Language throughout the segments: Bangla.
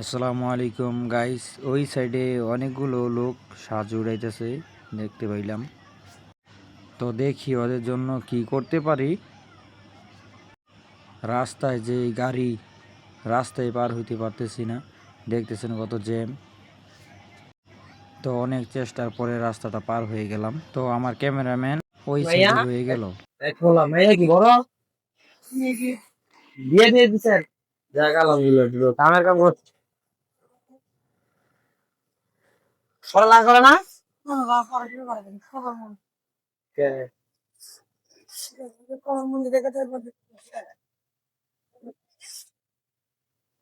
আসসালামু আলাইকুম গাইস। ওই সাইডে অনেকগুলো লোক সাহায্য উড়াইতেছে দেখতে পাইলাম। তো দেখি ওদের জন্য কি করতে পারি। রাস্তায় যে গাড়ি, রাস্তায় পার হইতে পারতেছি না, দেখতেছেন কত জ্যাম। তো অনেক চেষ্টার পরে রাস্তাটা পার হয়ে গেলাম। তো আমার ক্যামেরাম্যান ওই সাইডে রয়ে গেল। কি বড় দিয়ে দিয়ে দিচ্ছেন জায়গা লাগলো কামের কাম করছে সরলা করে না কে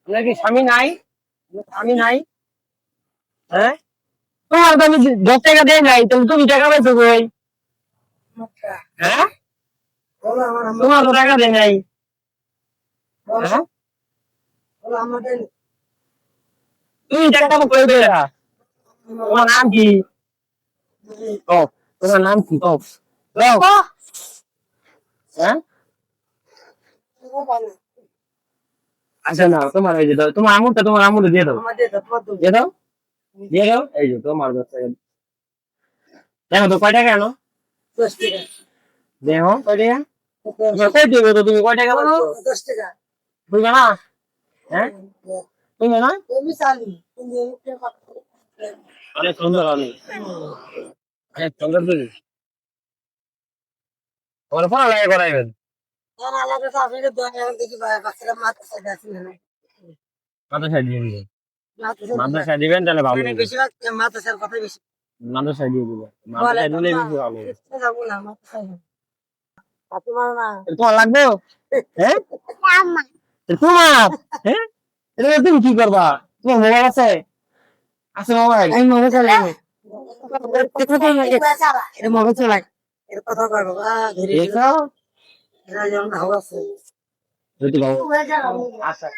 নাকি স্বামী নাই স্বামী নাই হ্যাঁ তোমার তো আমি 10 টাকা দেয় নাই তুমি টাকা পাইছো কই হ্যাঁ তোমার তো টাকা দেয় নাই হ্যাঁ তুমি টাকা কই দেয়া তোমার নাম কি ও তোমার নাম কি ও হ্যাঁ আচ্ছা না তোমার এই যে তোমার আমুরটা দিয়ে দাও দিয়ে দাও দিয়ে দাও এই যে তোমার 10 টাকা দেখো তো কয় টাকা আনো 10 টাকা দেখো কয় টাকা কই দিবে তো তুমি কয় টাকা বলো 10 টাকা বুঝবে না হ্যাঁ বুঝবে না অনেক সুন্দর অনেক সুন্দর তুমি তোমার ফোন লাগে করাইবেন মাদ্রাসায় দিয়ে দিবেন মাদ্রাসায় দিবেন তাহলে ভালো হবে মাদ্রাসায় দিয়ে দিবেন মাদ্রাসায় দিলে বেশি ভালো হবে তোমার লাগবে হ্যাঁ তোমার হ্যাঁ এটা তুমি কি করবা তোমার মোবাইল আছে আছে মোবাইল আমি মোবাইল চালাই এটা মোবাইল চালাই এর কথা কয় বাবা দেখো এরা যেমন ভালো আছে যদি ভালো আচ্ছা